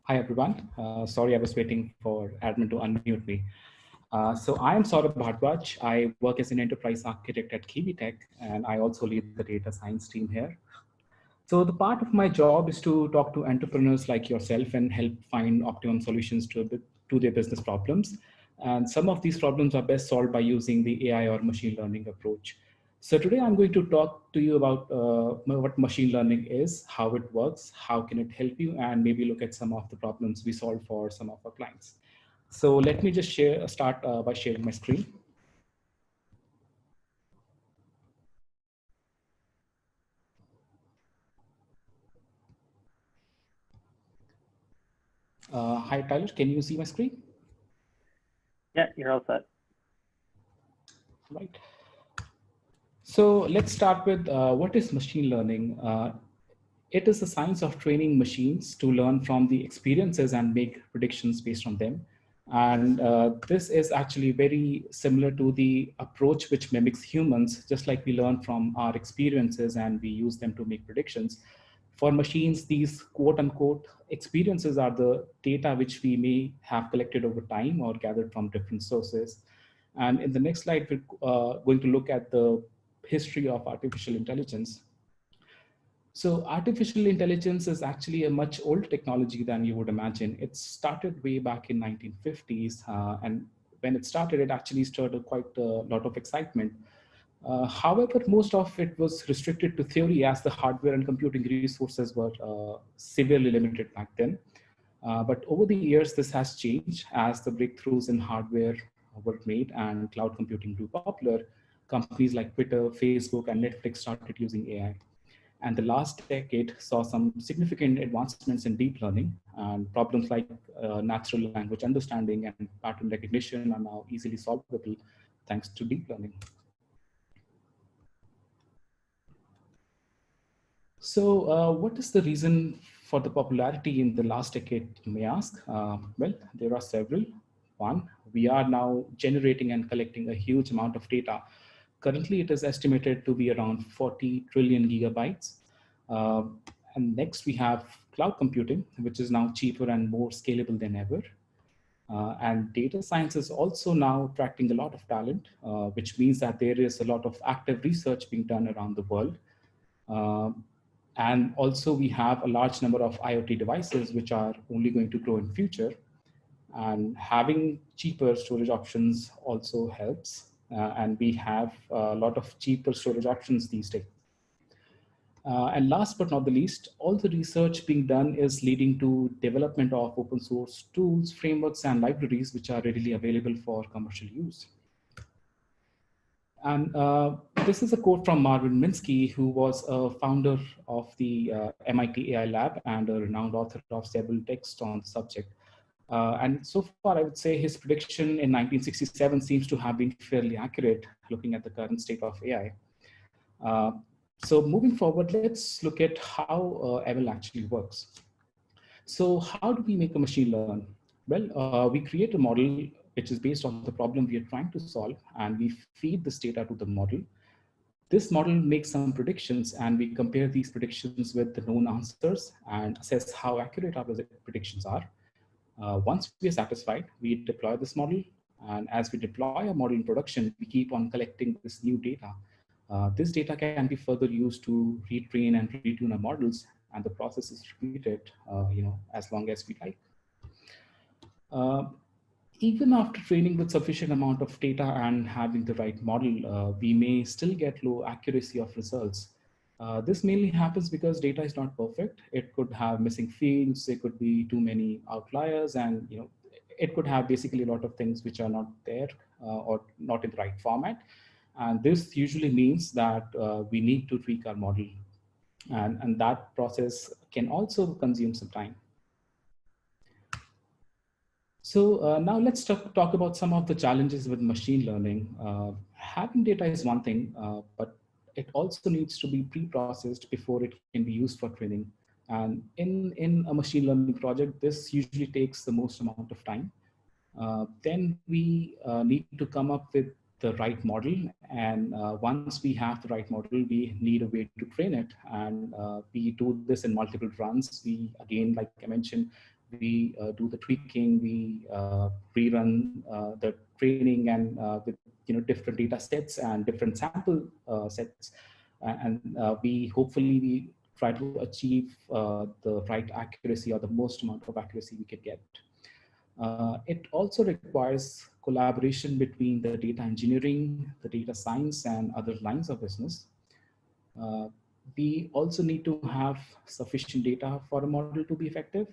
Hi, everyone. Sorry, I was waiting for admin to unmute me. So I am Saurabh Bhardwaj. I work as an enterprise architect at KiwiTech, and I also lead the data science team here. So the part of my job is to talk to entrepreneurs like yourself and help find optimum solutions to their business problems. And some of these problems are best solved by using the AI or machine learning approach. So today I'm going to talk to you about what machine learning is, how it works, how can it help you, and maybe look at some of the problems we solve for some of our clients. So let me just start by sharing my screen. Hi, Tyler, can you see my screen? Yeah, you're all set. Right. So let's start with what is machine learning? It is the science of training machines to learn from the experiences and make predictions based on them. And this is actually very similar to the approach which mimics humans, just like we learn from our experiences and we use them to make predictions. For machines, these quote unquote experiences are the data which we may have collected over time or gathered from different sources. And in the next slide, we're going to look at the history of artificial intelligence. So artificial intelligence is actually a much older technology than you would imagine. It started way back in 1950s, and when it started, it actually stirred quite a lot of excitement. However, most of it was restricted to theory as the hardware and computing resources were severely limited back then. But over the years, this has changed as the breakthroughs in hardware were made and cloud computing grew popular. Companies like Twitter, Facebook, and Netflix started using AI. And the last decade saw some significant advancements in deep learning, and problems like natural language understanding and pattern recognition are now easily solvable thanks to deep learning. So what is the reason for the popularity in the last decade, you may ask? Well, there are several. One, we are now generating and collecting a huge amount of data. Currently, it is estimated to be around 40 trillion gigabytes. Uh, and next, we have cloud computing, which is now cheaper and more scalable than ever. And data science is also now attracting a lot of talent, which means that there is a lot of active research being done around the world. Uh, and also we have a large number of IoT devices, which are only going to grow in future. And having cheaper storage options also helps. And we have a lot of cheaper storage options these days. And last but not the least, all the research being done is leading to development of open source tools, frameworks, and libraries which are readily available for commercial use. And this is a quote from Marvin Minsky, who was a founder of the MIT AI lab and a renowned author of several texts on the subject. And so far, I would say his prediction in 1967 seems to have been fairly accurate, looking at the current state of AI. Uh, so moving forward, let's look at how ML actually works. So how do we make a machine learn? Well, we create a model which is based on the problem we are trying to solve, and we feed this data to the model. This model makes some predictions, and we compare these predictions with the known answers and assess how accurate our predictions are. Once we are satisfied, we deploy this model. And as we deploy a model in production, we keep on collecting this new data. This data can be further used to retrain and retune our models, and the process is repeated, as long as we like. Uh, Even after training with sufficient amount of data and having the right model, we may still get low accuracy of results. This mainly happens because data is not perfect. It could have missing fields, it could be too many outliers, and it could have basically a lot of things which are not there or not in the right format. And this usually means that we need to tweak our model, and that process can also consume some time. So now let's talk about some of the challenges with machine learning. Having data is one thing, but it also needs to be pre-processed before it can be used for training. And in a machine learning project, this usually takes the most amount of time. Then we need to come up with the right model. And once we have the right model, we need a way to train it. And we do this in multiple runs. We, again, like I mentioned, we do the tweaking, we rerun the training and with different data sets and different sample sets, and we hopefully we try to achieve the right accuracy or the most amount of accuracy we could get. It also requires collaboration between the data engineering, the data science, and other lines of business. Uh, we also need to have sufficient data for a model to be effective.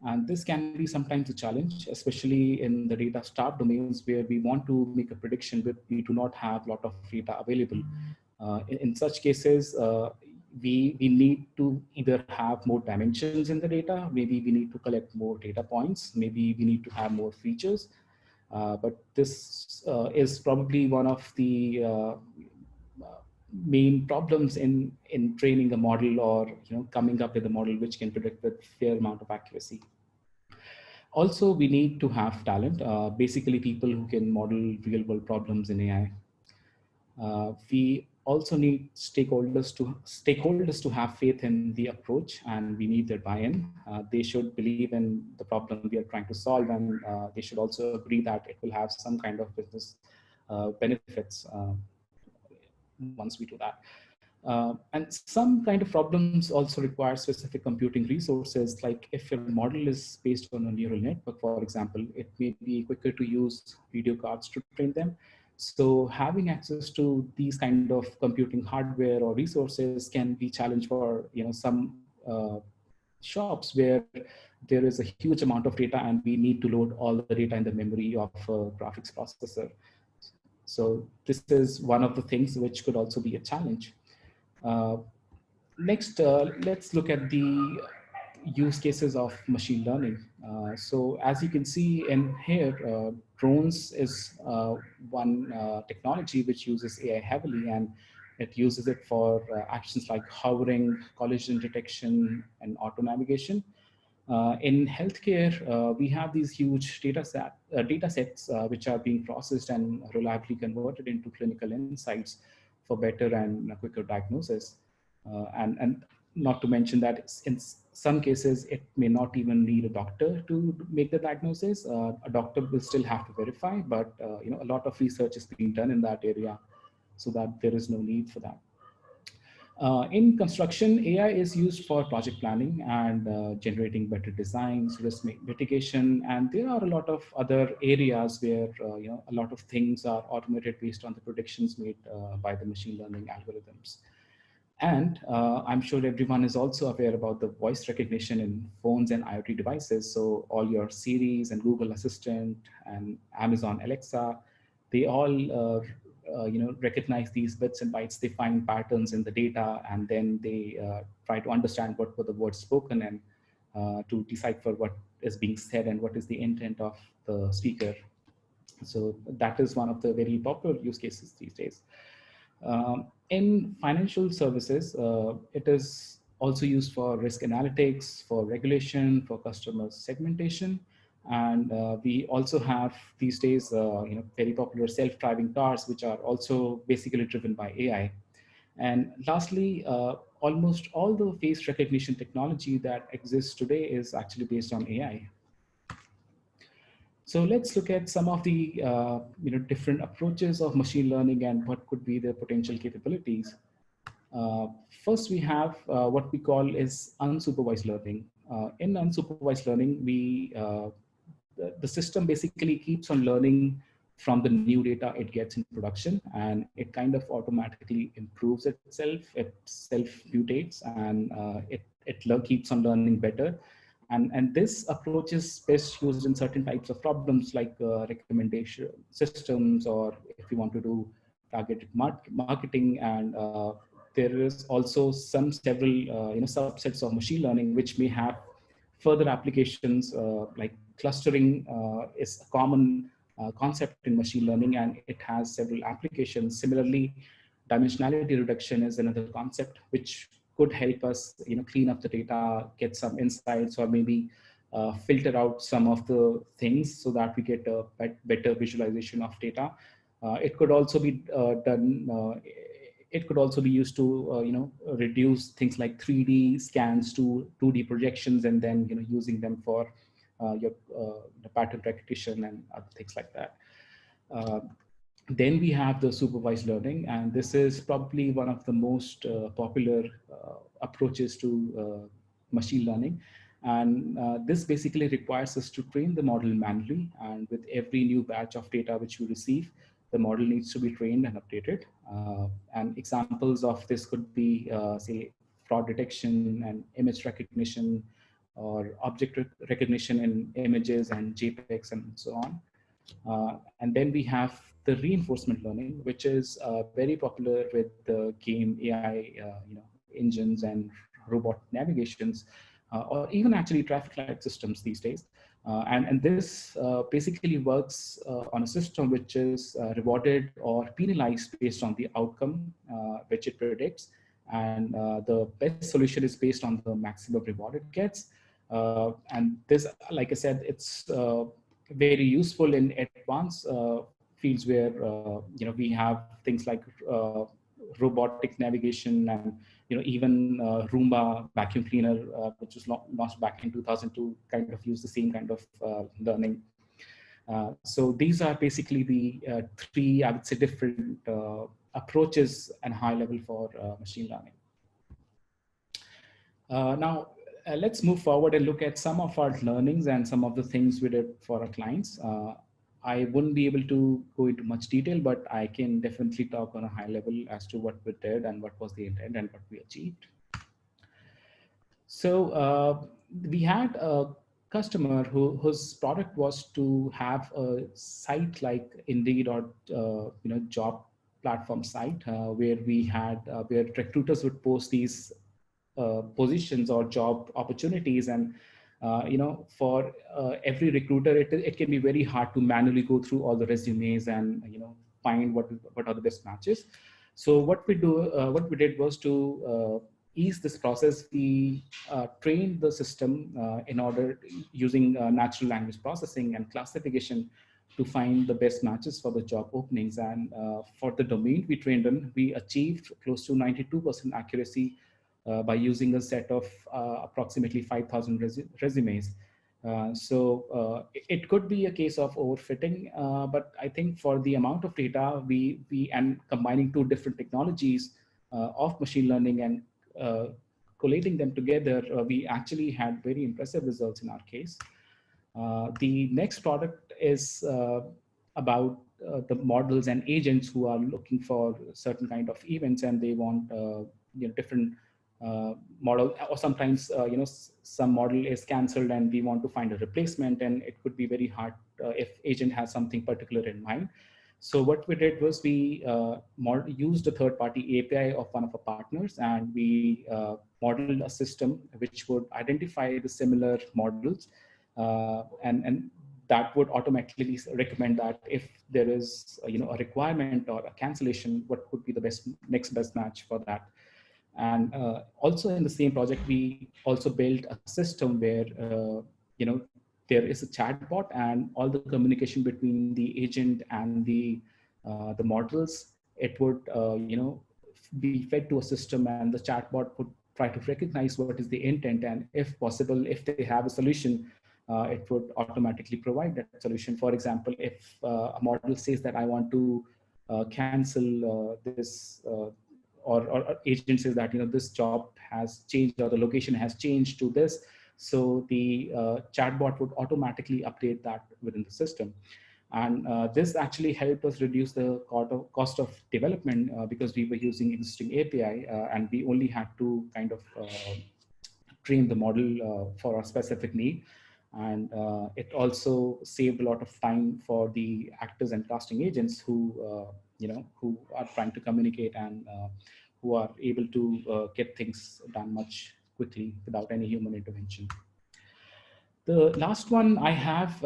And this can be sometimes a challenge, especially in the data starved domains where we want to make a prediction, but we do not have a lot of data available. In such cases, we need to either have more dimensions in the data, maybe we need to collect more data points, maybe we need to have more features. But this is probably one of the main problems in training a model, or coming up with a model which can predict with fair amount of accuracy. Also, we need to have talent, basically people who can model real world problems in AI. We also need stakeholders to have faith in the approach, and we need their buy-in. They should believe in the problem we are trying to solve, and they should also agree that it will have some kind of business benefits once we do that. And some kind of problems also require specific computing resources. Like if your model is based on a neural network, for example, it may be quicker to use video cards to train them. So having access to these kind of computing hardware or resources can be challenge for some shops where there is a huge amount of data and we need to load all the data in the memory of a graphics processor. So this is one of the things which could also be a challenge. Next, let's look at the use cases of machine learning. So as you can see in here, drones is one technology which uses AI heavily, and it uses it for actions like hovering, collision detection, and auto navigation. In healthcare, we have these huge data sets which are being processed and reliably converted into clinical insights for better and quicker diagnosis. And not to mention that in some cases, it may not even need a doctor to make the diagnosis. A doctor will still have to verify, but a lot of research is being done in that area so that there is no need for that. In construction, AI is used for project planning and generating better designs, risk mitigation, and there are a lot of other areas where a lot of things are automated based on the predictions made by the machine learning algorithms. And I'm sure everyone is also aware about the voice recognition in phones and IoT devices. So all your Siris and Google Assistant and Amazon Alexa, they all recognize these bits and bytes. They find patterns in the data, and then they try to understand what were the words spoken, and to decipher what is being said and what is the intent of the speaker. So that is one of the very popular use cases these days. In financial services, it is also used for risk analytics, for regulation, for customer segmentation. And we also have these days, very popular self-driving cars, which are also basically driven by AI. And lastly, almost all the face recognition technology that exists today is actually based on AI. So let's look at some of the different approaches of machine learning and what could be their potential capabilities. First, we have what we call is unsupervised learning. In unsupervised learning, the system basically keeps on learning from the new data it gets in production, and it kind of automatically improves itself. It self-mutates, and it keeps on learning better. And this approach is best used in certain types of problems like recommendation systems, or if you want to do targeted marketing. And there is also several subsets of machine learning which may have further applications, like clustering is a common concept in machine learning, and it has several applications. Similarly, dimensionality reduction is another concept which could help us clean up the data, get some insights, or maybe filter out some of the things so that we get a better visualization of data. It could also be it could also be used to reduce things like 3D scans to 2D projections, and then using them for the pattern recognition and other things like that. Uh, then we have the supervised learning, and this is probably one of the most popular approaches to machine learning. And this basically requires us to train the model manually. And with every new batch of data which we receive, the model needs to be trained and updated. And examples of this could be, say, fraud detection and image recognition, or object recognition in images and JPEGs and so on. And then we have the reinforcement learning, which is very popular with the game AI, engines and robot navigations, or even actually traffic light systems these days. And this basically works on a system which is rewarded or penalized based on the outcome which it predicts. And the best solution is based on the maximum reward it gets. And this, like I said, it's very useful in advanced fields where we have things like robotic navigation, and even Roomba vacuum cleaner, which was launched back in 2002, kind of use the same kind of learning. So these are basically the three, I would say, different approaches and high level for machine learning. Now, let's move forward and look at some of our learnings and some of the things we did for our clients. I wouldn't be able to go into much detail, but I can definitely talk on a high level as to what we did and what was the intent and what we achieved. So we had a customer whose product was to have a site like Indeed or job platform site where we had where recruiters would post these positions or job opportunities. And for every recruiter, it can be very hard to manually go through all the resumes and find what are the best matches. So what we did was to ease this process. We trained the system in order using natural language processing and classification to find the best matches for the job openings. And for the domain we trained in, we achieved close to 92% accuracy by using a set of approximately 5,000 resumes. So it could be a case of overfitting, but I think for the amount of data we and combining two different technologies of machine learning and collating them together, we actually had very impressive results in our case. The next product is about the models and agents who are looking for certain kind of events, and they want different model, or sometimes some model is cancelled and we want to find a replacement, and it could be very hard if agent has something particular in mind. So what we did was we used a third-party API of one of our partners, and we modeled a system which would identify the similar models, and that would automatically recommend that if there is a requirement or a cancellation, what would be the next best match for that. And also in the same project, we also built a system where there is a chatbot, and all the communication between the agent and the models, it would be fed to a system, and the chatbot would try to recognize what is the intent, and if possible, if they have a solution, it would automatically provide that solution. For example, if a model says that I want to cancel this, or agent says that this job has changed or the location has changed to this, so the chatbot would automatically update that within the system. And this actually helped us reduce the cost of development because we were using existing API, and we only had to kind of train the model for a specific need. And it also saved a lot of time for the actors and casting agents who who are trying to communicate and who are able to get things done much quickly without any human intervention. The last one I have,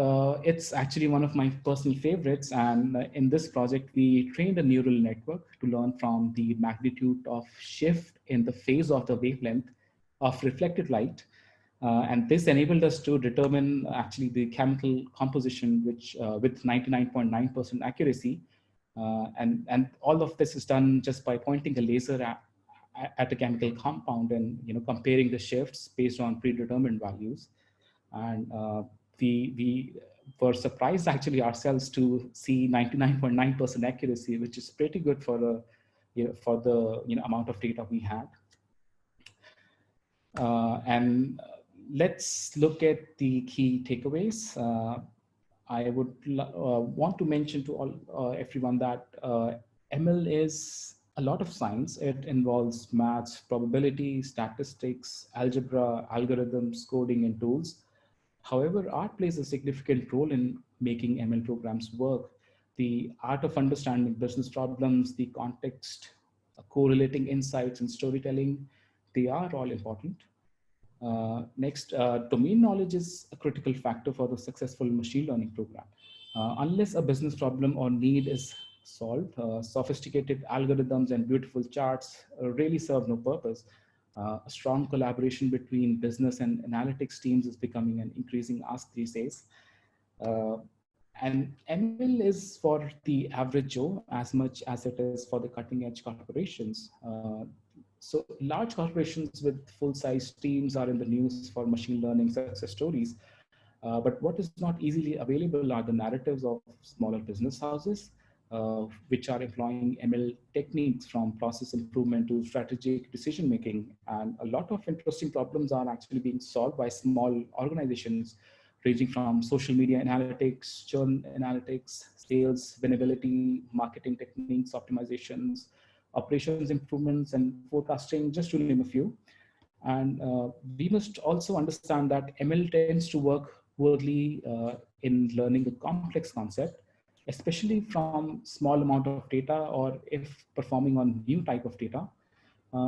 it's actually one of my personal favorites. And in this project, we trained a neural network to learn from the magnitude of shift in the phase of the wavelength of reflected light. And this enabled us to determine actually the chemical composition, which with 99.9% accuracy. And all of this is done just by pointing a laser at a chemical compound and comparing the shifts based on predetermined values. And we were surprised actually ourselves to see 99.9% accuracy, which is pretty good for the for the amount of data we had. And let's look at the key takeaways. I would want to mention to all everyone that ML is a lot of science. It involves maths, probability, statistics, algebra, algorithms, coding, and tools. However, art plays a significant role in making ML programs work. The art of understanding business problems, the context, correlating insights, and storytelling, they are all important. Next, domain knowledge is a critical factor for the successful machine learning program. Unless a business problem or need is solved, sophisticated algorithms and beautiful charts really serve no purpose. A strong collaboration between business and analytics teams is becoming an increasing ask these days. And ML is for the average Joe as much as it is for the cutting edge corporations. So large corporations with full-size teams are in the news for machine learning success stories. But what is not easily available are the narratives of smaller business houses, which are employing ML techniques from process improvement to strategic decision making. And a lot of interesting problems are actually being solved by small organizations, ranging from social media analytics, churn analytics, sales, winnability, marketing techniques, optimizations, operations improvements, and forecasting, just to name a few. And we must also understand that ML tends to work poorly in learning a complex concept, especially from small amount of data or if performing on new type of data.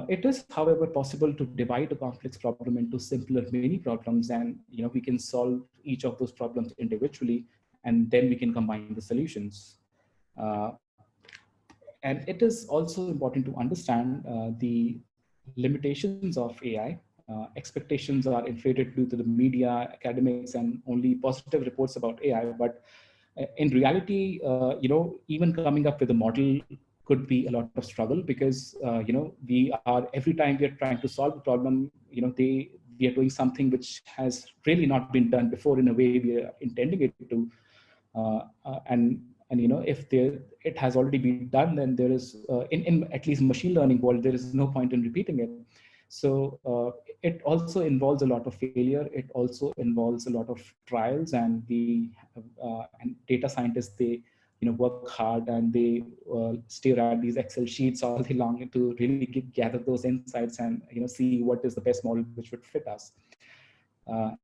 It is, however, possible to divide a complex problem into simpler mini problems, and we can solve each of those problems individually, and then we can combine the solutions. And it is also important to understand the limitations of AI. Expectations are inflated due to the media, academics, and only positive reports about AI. But in reality, even coming up with a model could be a lot of struggle because, we are, every time we are trying to solve a problem, we are doing something which has really not been done before in a way we are intending it to. And if it has already been done, then there is in at least machine learning world, there is no point in repeating it. So it also involves a lot of failure. It also involves a lot of trials, and and data scientists, they work hard, and they stare at these Excel sheets all day long to really gather those insights and see what is the best model which would fit us.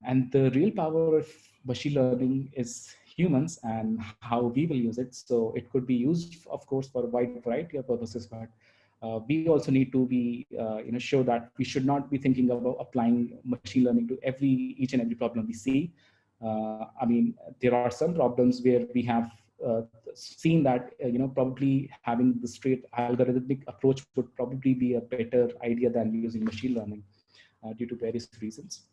And the real power of machine learning is humans and how we will use it. So it could be used, of course, for a wide variety of purposes, but we also need to be, show that we should not be thinking about applying machine learning to each and every problem we see. I mean, there are some problems where we have seen that, probably having the straight algorithmic approach would probably be a better idea than using machine learning due to various reasons.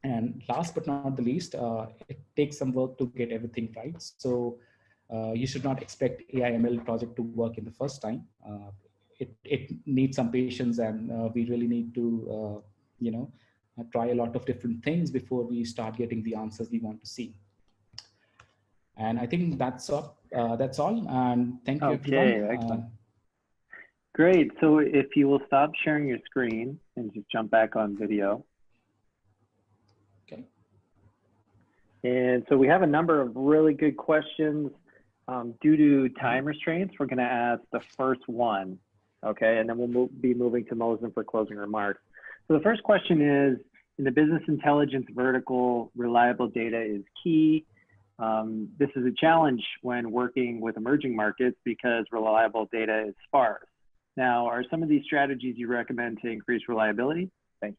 And last but not the least, it takes some work to get everything right. So you should not expect AI/ML project to work in the first time. It needs some patience, and we really need to, try a lot of different things before we start getting the answers we want to see. And I think that's all. And thank you, everyone. Okay, excellent. Great. So if you will stop sharing your screen and just jump back on video. Okay. And so we have a number of really good questions. Due to time restraints, we're going to ask the first one. Okay, and then we'll be moving to Mosen for closing remarks. So the first question is, in the business intelligence vertical, reliable data is key. This is a challenge when working with emerging markets because reliable data is sparse. Now, are some of these strategies you recommend to increase reliability? Thank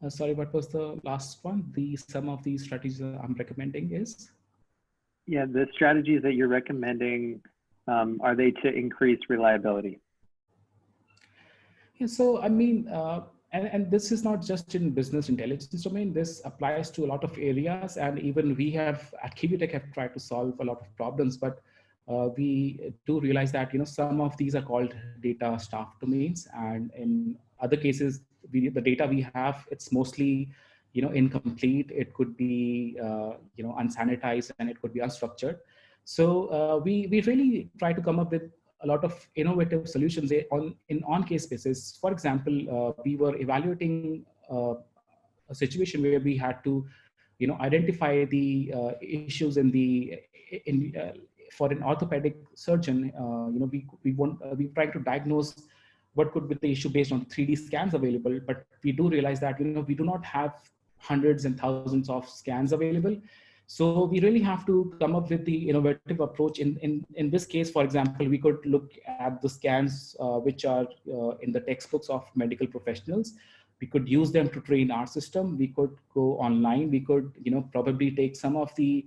you. Sorry, what was the last one? Some of these strategies I'm recommending is? Yeah, the strategies that you're recommending, are they to increase reliability? Yeah, so I mean, and this is not just in business intelligence domain. This applies to a lot of areas, and even we have at KiwiTech have tried to solve a lot of problems, but we do realize that some of these are called data staff domains, and in other cases, the data we have, it's mostly incomplete, it could be unsanitized, and it could be unstructured. So we really try to come up with a lot of innovative solutions in on-case basis. For example, we were evaluating a situation where we had to identify the issues for an orthopedic surgeon. We try to diagnose what could be the issue based on 3D scans available, but we do realize that we do not have hundreds and thousands of scans available. So we really have to come up with the innovative approach. In this case, for example, we could look at the scans which are in the textbooks of medical professionals. We could use them to train our system. We could go online. We could probably take some of the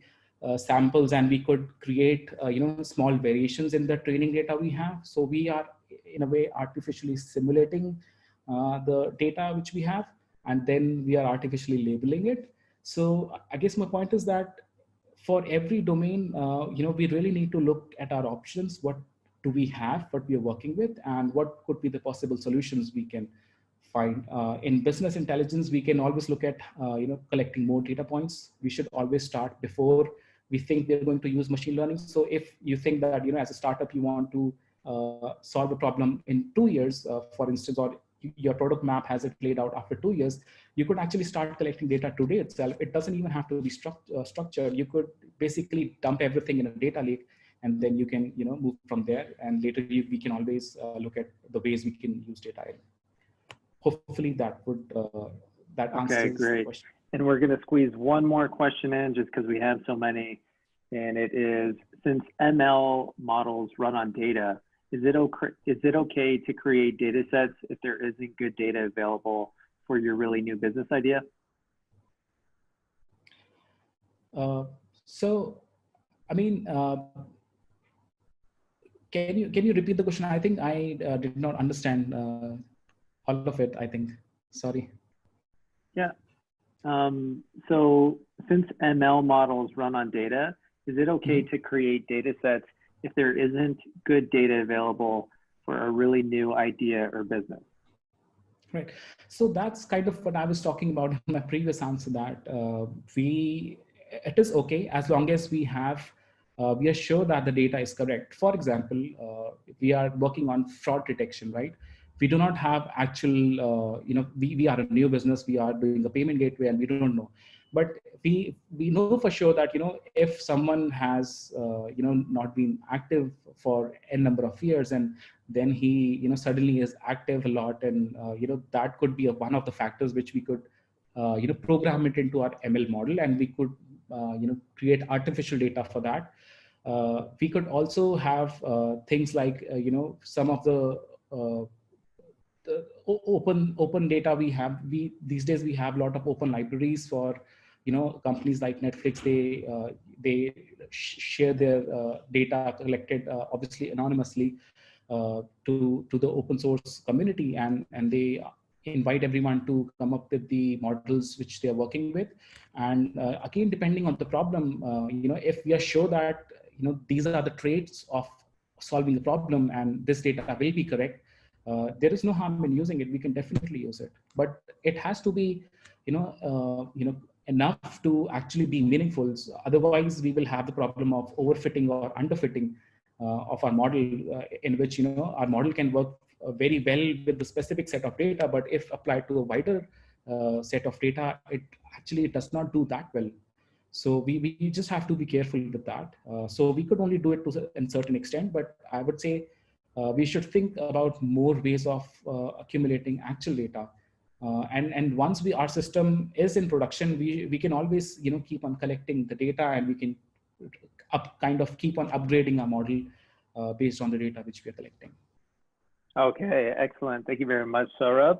samples, and we could create small variations in the training data we have. So we are in a way artificially simulating the data which we have, and then we are artificially labeling it. So I guess my point is that for every domain, we really need to look at our options. What do we have, what we are working with, and what could be the possible solutions we can find. In business intelligence, we can always look at collecting more data points. We should always start before we think we're going to use machine learning. So if you think that as a startup you want to solve a problem in 2 years, for instance, or your product map has it laid out after 2 years, you could actually start collecting data today itself. It doesn't even have to be structured. You could basically dump everything in a data lake, and then you can move from there. And later we can always look at the ways we can use data. Hopefully that would that answers the question. And we're going to squeeze one more question in just because we have so many. And it is, since ML models run on data, is it okay to create data sets if there isn't good data available for your really new business idea? So, I mean, can you repeat the question? I think I did not understand all of it, I think. Sorry. Yeah. So since ML models run on data, is it okay to create data sets if there isn't good data available for a really new idea or business? Right. So that's kind of what I was talking about in my previous answer, that it is okay as long as we are sure that the data is correct. For example, we are working on fraud detection, right? We do not have actual, we are a new business, we are doing a payment gateway, and we don't know. But we know for sure that, if someone has, not been active for n number of years, and then he, suddenly is active a lot, and, that could be one of the factors which we could, program it into our ML model, and we could, create artificial data for that. We could also have things like, some of the open data we have. These days we have a lot of open libraries for companies like Netflix. They share their data collected obviously anonymously to the open source community, and they invite everyone to come up with the models which they are working with. And again, depending on the problem, if we are sure that these are the traits of solving the problem and this data will be correct, there is no harm in using it. We can definitely use it, but it has to be enough to actually be meaningful. So otherwise we will have the problem of overfitting or underfitting of our model, in which our model can work very well with the specific set of data, but if applied to a wider set of data, it actually does not do that well. So we just have to be careful with that. So we could only do it to a certain extent, but I would say we should think about more ways of accumulating actual data. And once our system is in production, we can always keep on collecting the data, and we can kind of keep on upgrading our model based on the data which we are collecting. Okay, excellent. Thank you very much, Saurabh.